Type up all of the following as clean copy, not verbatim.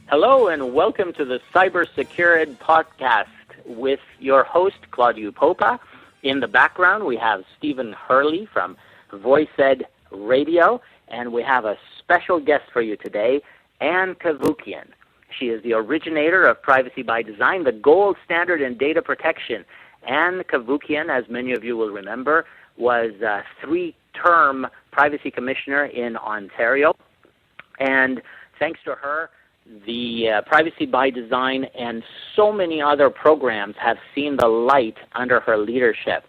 Hello and welcome to the CyberSecurED Podcast with your host, Claudiu Popa. In the background, we have Stephen Hurley from VoiceEd Radio, and we have a special guest for you today, Ann Cavoukian. She is the originator of Privacy by Design, the gold standard in data protection. Ann Cavoukian, as many of you will remember, was a 3-term privacy commissioner in Ontario, and thanks to her, the Privacy by Design and so many other programs have seen the light under her leadership.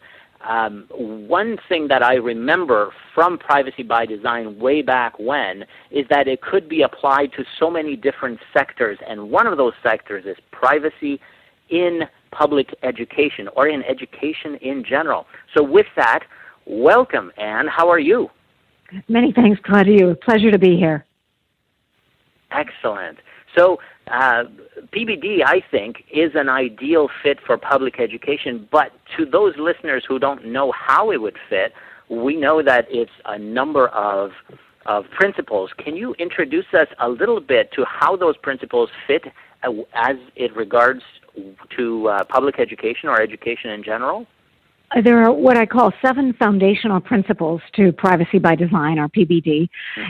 One thing that I remember from Privacy by Design way back when is that it could be applied to so many different sectors, and one of those sectors is privacy in public education or in education in general. So with that, welcome, Ann. How are you? Many thanks, Claudiu. Pleasure to be here. Excellent. So PBD, I think, is an ideal fit for public education, but to those listeners who don't know how it would fit, we know that it's a number of principles. Can you introduce us a little bit to how those principles fit as it regards to public education or education in general? There are what I call 7 foundational principles to Privacy by Design, or PBD,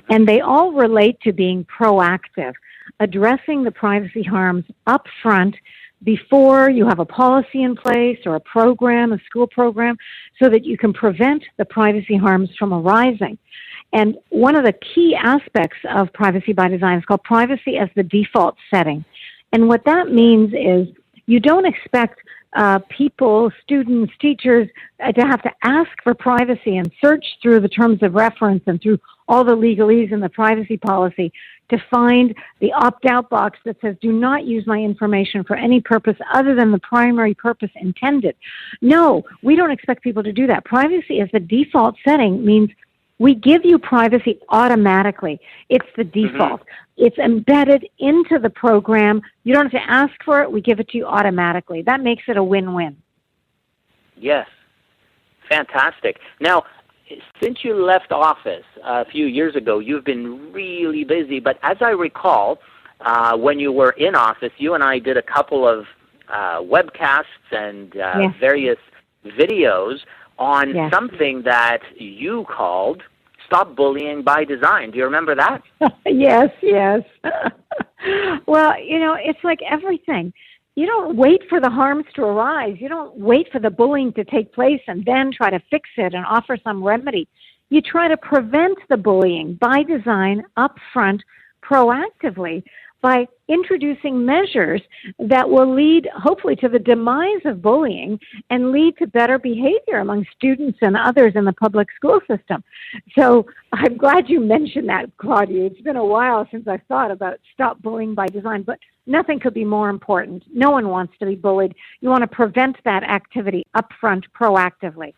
and they all relate to being proactive, addressing the privacy harms up front before you have a policy in place or a program, a school program, so that you can prevent the privacy harms from arising. And one of the key aspects of Privacy by Design is called privacy as the default setting. And what that means is you don't expect people, students, teachers to have to ask for privacy and search through the terms of reference and through all the legalese in the privacy policy to find the opt-out box that says, do not use my information for any purpose other than the primary purpose intended. No, we don't expect people to do that. Privacy as the default setting means we give you privacy automatically. It's the default. It's embedded into the program. You don't have to ask for it. We give it to you automatically. That makes it a win-win. Yes. Fantastic. Now, since you left office a few years ago, you've been really busy. But as I recall, when you were in office, you and I did a couple of webcasts and various videos on something that you called Stop Bullying by Design. Do you remember that? Yes. Well, it's like everything. You don't wait for the harms to arise. You don't wait for the bullying to take place and then try to fix it and offer some remedy. You try to prevent the bullying by design up front proactively by introducing measures that will lead, hopefully, to the demise of bullying and lead to better behavior among students and others in the public school system. So I'm glad you mentioned that, Claudiu. It's been a while since I thought about Stop Bullying by Design, but nothing could be more important. No one wants to be bullied. You want to prevent that activity up front proactively.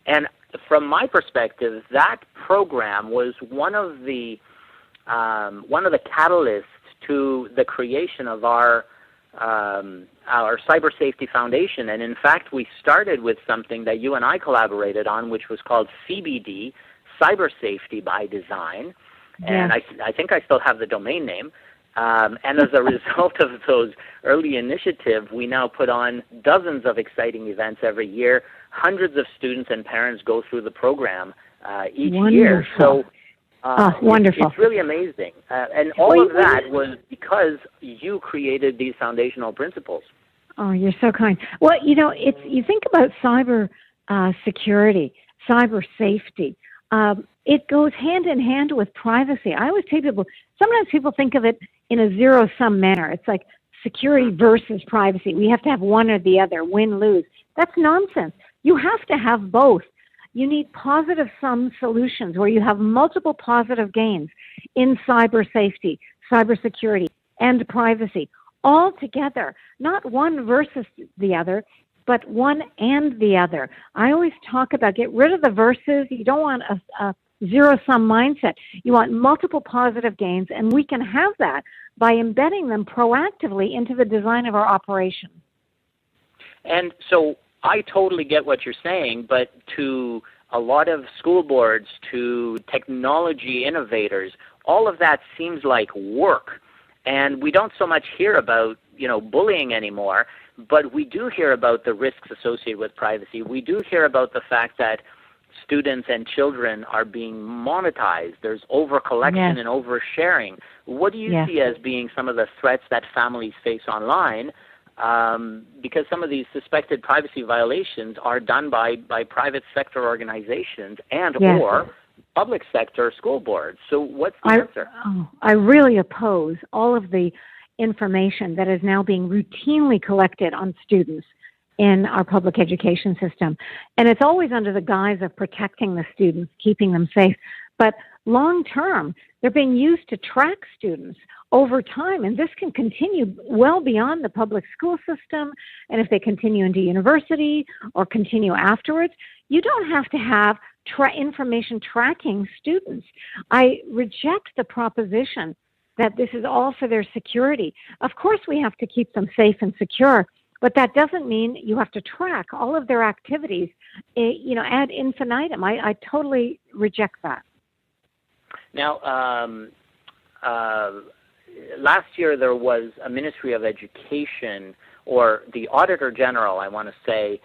And from my perspective, that program was one of the catalysts to the creation of our Cybersafety Foundation. And in fact, we started with something that you and I collaborated on, which was called CBD, Cybersafety by Design. And I think I still have the domain name. And as a result of those early initiatives, we now put on dozens of exciting events every year. Hundreds of students and parents go through the program each year. So wonderful. It's really amazing. And all of that was because you created these foundational principles. Oh, you're so kind. Well, you think about cyber security, cyber safety. It goes hand in hand with privacy. I always tell people, sometimes people think of it in a zero-sum manner. It's like security versus privacy. We have to have one or the other, win-lose. That's nonsense. You have to have both. You need positive sum solutions where you have multiple positive gains in cyber safety, cyber security, and privacy all together, not one versus the other. but one and the other. I always talk about get rid of the versus. You don't want a zero-sum mindset. You want multiple positive gains, and we can have that by embedding them proactively into the design of our operation. And so I totally get what you're saying, but to a lot of school boards, to technology innovators, all of that seems like work. And we don't so much hear about, bullying anymore, but we do hear about the risks associated with privacy. We do hear about the fact that students and children are being monetized. There's over-collection and over-sharing. What do you see as being some of the threats that families face online? Because some of these suspected privacy violations are done by private sector organizations and or public sector school boards. So what's the answer? I really oppose all of the information that is now being routinely collected on students in our public education system. And it's always under the guise of protecting the students, keeping them safe. But long term, they're being used to track students over time, and this can continue well beyond the public school system. And if they continue into university or continue afterwards, you don't have to have information tracking students. I reject the proposition that this is all for their security. Of course, we have to keep them safe and secure, but that doesn't mean you have to track all of their activities, ad infinitum. I totally reject that. Now, last year there was a Ministry of Education, or the Auditor General, I want to say,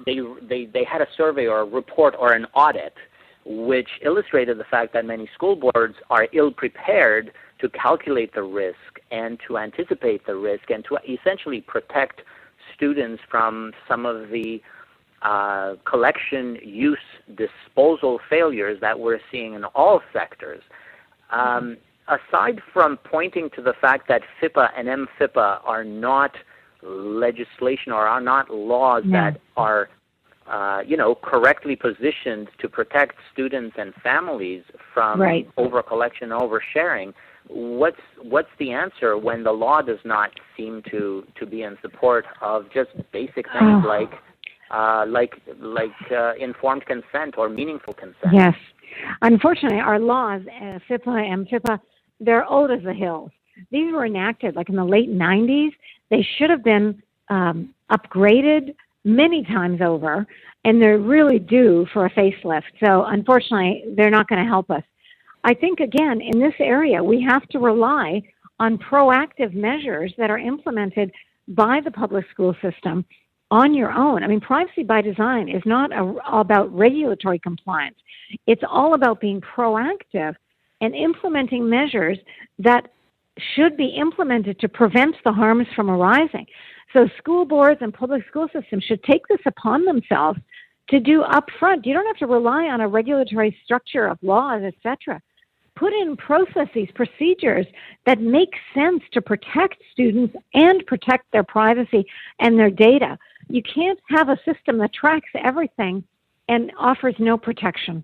they had a survey or a report or an audit which illustrated the fact that many school boards are ill-prepared to calculate the risk and to anticipate the risk and to essentially protect students from some of the collection, use, disposal failures that we're seeing in all sectors. Aside from pointing to the fact that FIPA and MFIPA are not legislation or are not laws that are correctly positioned to protect students and families from over-collection and over-sharing, what's the answer when the law does not seem to be in support of just basic things like informed consent or meaningful consent? Yes. Unfortunately, our laws, FIPA and MFIPA, they're old as the hills. These were enacted in the late 90s. They should have been upgraded many times over, and they're really due for a facelift. So unfortunately, they're not going to help us. I think, again, in this area, we have to rely on proactive measures that are implemented by the public school system on your own. I mean, privacy by design is not about regulatory compliance. It's all about being proactive and implementing measures that should be implemented to prevent the harms from arising. So school boards and public school systems should take this upon themselves to do upfront. You don't have to rely on a regulatory structure of laws, etc. Put in processes, procedures that make sense to protect students and protect their privacy and their data. You can't have a system that tracks everything and offers no protection.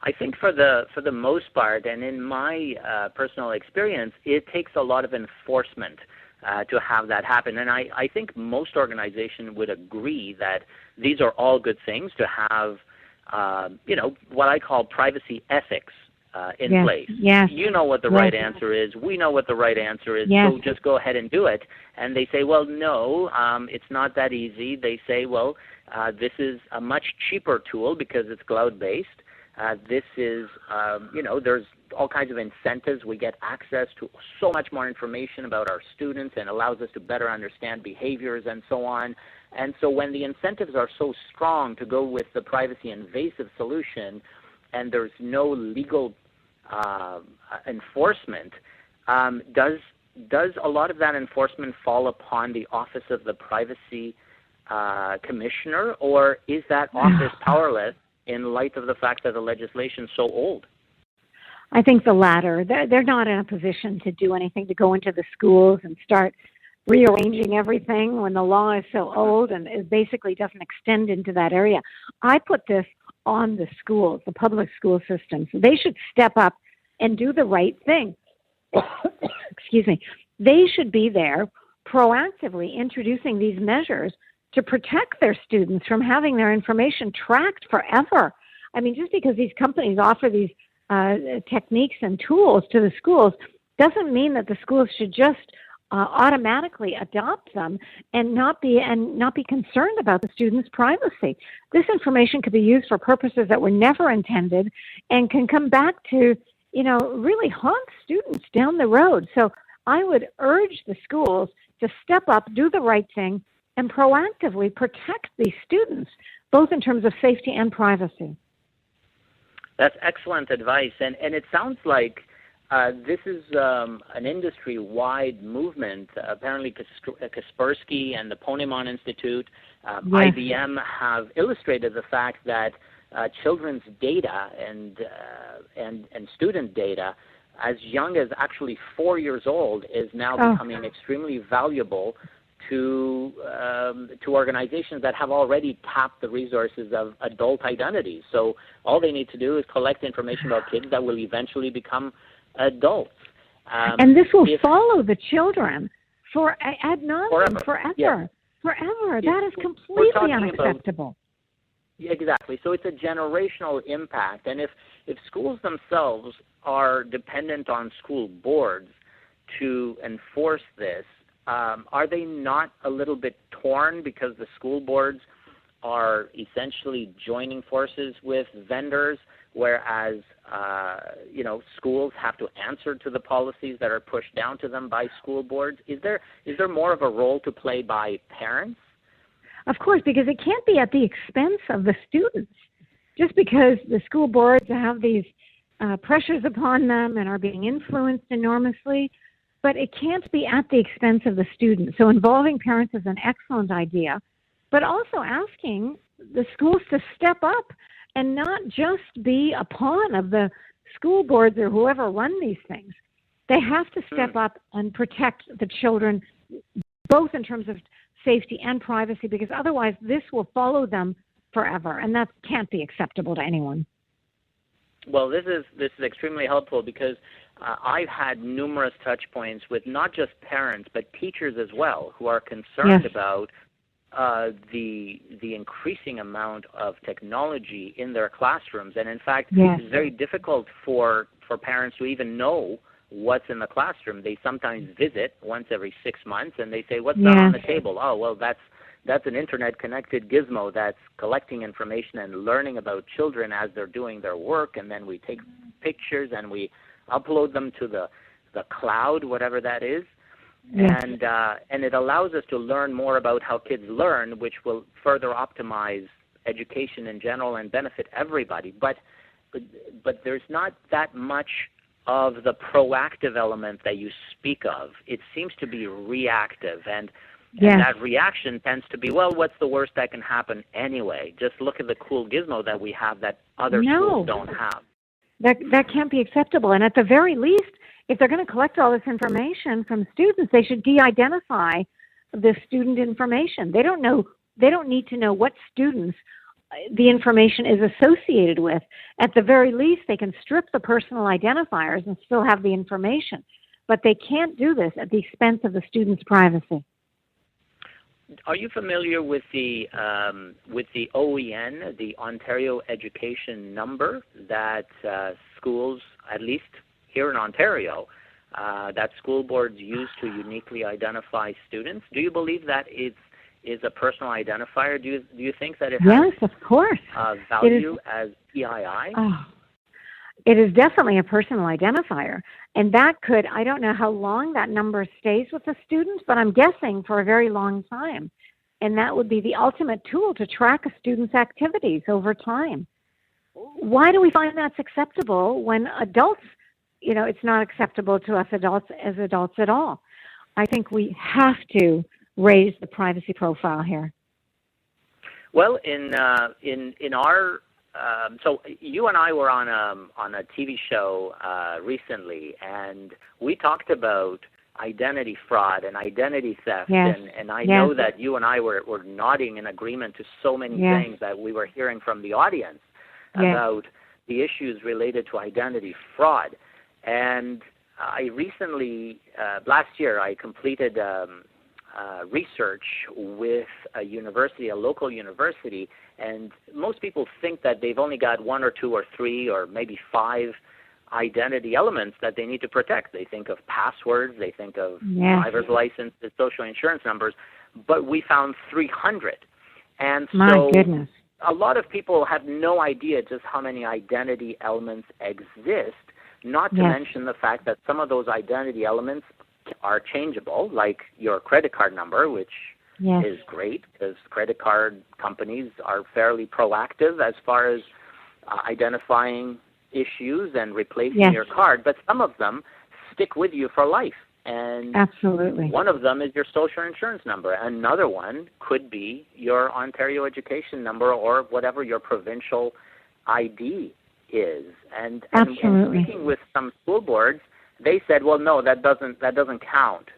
I think for the most part, and in my personal experience, it takes a lot of enforcement to have that happen. And I think most organizations would agree that these are all good things to have, what I call privacy ethics in place. Yes. You know what the right answer is. We know what the right answer is. Yes. So just go ahead and do it. And they say, well, no, it's not that easy. They say, well, this is a much cheaper tool because it's cloud-based. This is, there's all kinds of incentives. We get access to so much more information about our students and allows us to better understand behaviors and so on. And so when the incentives are so strong to go with the privacy invasive solution and there's no legal enforcement, does a lot of that enforcement fall upon the Office of the Privacy Commissioner, or is that office powerless in light of the fact that the legislation is so old? I think the latter. They're not in a position to do anything, to go into the schools and start rearranging everything when the law is so old and it basically doesn't extend into that area. I put this on the schools, the public school systems. They should step up and do the right thing. Excuse me. They should be there proactively introducing these measures to protect their students from having their information tracked forever. I mean, just because these companies offer these techniques and tools to the schools doesn't mean that the schools should just automatically adopt them and not be concerned about the students' privacy. This information could be used for purposes that were never intended and can come back to, really haunt students down the road. So I would urge the schools to step up, do the right thing, and proactively protect these students, both in terms of safety and privacy. That's excellent advice. And it sounds like this is an industry-wide movement. Apparently, Kaspersky and the Ponemon Institute, IBM have illustrated the fact that children's data and student data, as young as actually 4 years old, is now becoming extremely valuable to organizations that have already tapped the resources of adult identities. So all they need to do is collect information about kids that will eventually become adults. And this will follow the children for ad nauseum, forever. Yeah. Forever. That is completely unacceptable. Exactly. So it's a generational impact. And if schools themselves are dependent on school boards to enforce this, are they not a little bit torn because the school boards are essentially joining forces with vendors, whereas schools have to answer to the policies that are pushed down to them by school boards? Is there more of a role to play by parents? Of course, because it can't be at the expense of the students. Just because the school boards have these pressures upon them and are being influenced enormously, but it can't be at the expense of the students. So involving parents is an excellent idea, but also asking the schools to step up and not just be a pawn of the school boards or whoever run these things. They have to step up and protect the children, both in terms of safety and privacy, because otherwise this will follow them forever, and that can't be acceptable to anyone. Well, this is extremely helpful because I've had numerous touch points with not just parents but teachers as well who are concerned about the increasing amount of technology in their classrooms, and in fact, it's very difficult for parents to even know what's in the classroom. They sometimes visit once every 6 months, and they say, "What's that on the table?" "Oh, well, that's an internet-connected gizmo that's collecting information and learning about children as they're doing their work, and then we take pictures and we upload them to the cloud, whatever that is." And it allows us to learn more about how kids learn, which will further optimize education in general and benefit everybody. But there's not that much of the proactive element that you speak of. It seems to be reactive, and that reaction tends to be, well, what's the worst that can happen anyway? Just look at the cool gizmo that we have that other schools don't have. That can't be acceptable. And at the very least, if they're going to collect all this information from students, they should de-identify the student information. They don't need to know what students the information is associated with. At the very least, they can strip the personal identifiers and still have the information. But they can't do this at the expense of the student's privacy. Are you familiar with the OEN, the Ontario Education Number, that schools, at least here in Ontario, that school boards use to uniquely identify students? Do you believe that is a personal identifier? Do you think that it has of course. Value as PII? Oh, it is definitely a personal identifier. And that could, I don't know how long that number stays with the students, but I'm guessing for a very long time. And that would be the ultimate tool to track a student's activities over time. Why do we find that's acceptable when adults, it's not acceptable to us adults as adults at all? I think we have to raise the privacy profile here. Well, in our so you and I were on a TV show recently, and we talked about identity fraud and identity theft, and I know that you and I were nodding in agreement to so many things that we were hearing from the audience about the issues related to identity fraud. And I recently, last year, I completed research with a university, a local university, and most people think that they've only got 1 or 2 or 3 or maybe 5 identity elements that they need to protect. They think of passwords, they think of driver's license, social insurance numbers, but we found 300. And so goodness. A lot of people have no idea just how many identity elements exist, not to mention the fact that some of those identity elements are changeable, like your credit card number, which is great because credit card companies are fairly proactive as far as identifying issues and replacing your card, but some of them stick with you for life. And absolutely, one of them is your social insurance number. Another one could be your Ontario education number or whatever your provincial ID is. And speaking with some school boards, they said, well, no, that doesn't count,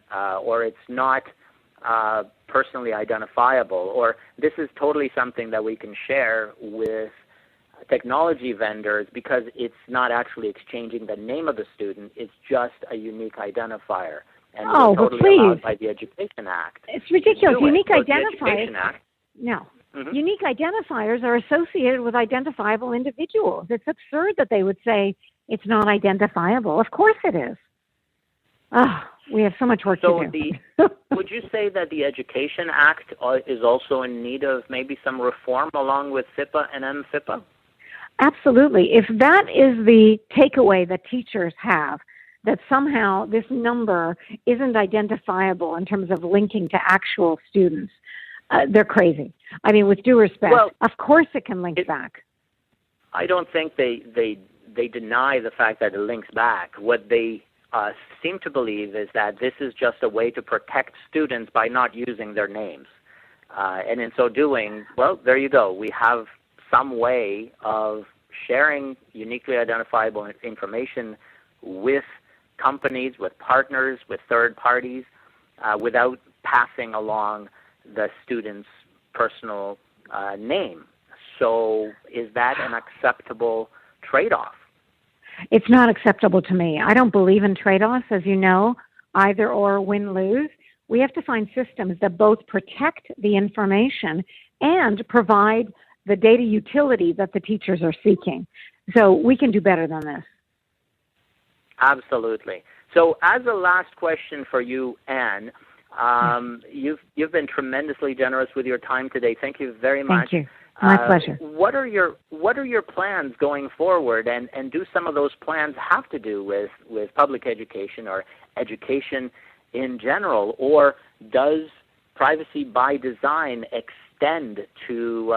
or it's not personally identifiable, or this is totally something that we can share with technology vendors because it's not actually exchanging the name of the student, it's just a unique identifier. And it's totally allowed by the Education Act. It's ridiculous. Unique identifiers. Unique identifiers are associated with identifiable individuals. It's absurd that they would say it's not identifiable. Of course it is. We have so much work to do. Would you say that the Education Act is also in need of maybe some reform along with FIPA and MFIPA? Absolutely. If that is the takeaway that teachers have, that somehow this number isn't identifiable in terms of linking to actual students, they're crazy. I mean, with due respect, of course it can link back. I don't think they deny the fact that it links back. What they seem to believe is that this is just a way to protect students by not using their names. And in so doing, well, there you go. We have some way of sharing uniquely identifiable information with companies, with partners, with third parties, without passing along the student's personal name. So is that an acceptable trade-off? It's not acceptable to me. I don't believe in trade-offs, as you know, either or, win-lose. We have to find systems that both protect the information and provide the data utility that the teachers are seeking. So we can do better than this. Absolutely. So as a last question for you, Ann, you've been tremendously generous with your time today. Thank you very much. Thank you. My pleasure. What are your plans going forward, and do some of those plans have to do with public education or education in general, or does privacy by design extend to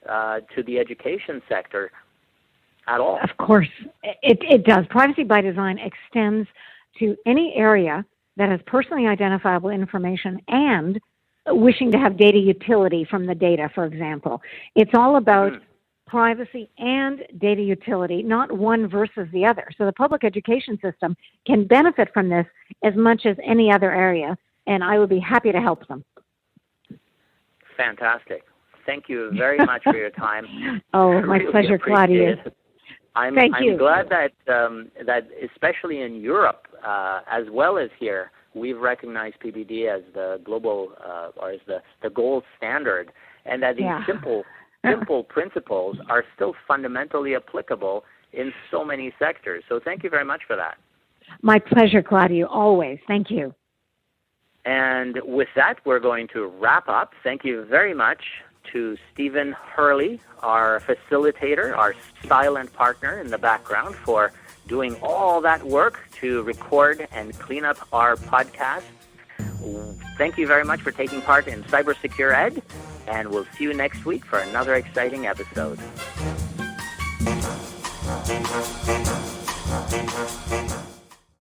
the education sector at all? Of course, it does. Privacy by design extends to any area that has personally identifiable information and wishing to have data utility from the data, for example. It's all about privacy and data utility, not one versus the other. So the public education system can benefit from this as much as any other area, and I would be happy to help them. Fantastic. Thank you very much for your time. Oh, my pleasure, Claudiu. I'm glad that especially in Europe, as well as here, we've recognized PBD as the global or as the gold standard, and that these simple principles are still fundamentally applicable in so many sectors. So thank you very much for that. My pleasure, Claudiu, always. Thank you. And with that, we're going to wrap up. Thank you very much to Stephen Hurley, our facilitator, our silent partner in the background, for doing all that work to record and clean up our podcast. Thank you very much for taking part in CyberSecurED, and we'll see you next week for another exciting episode.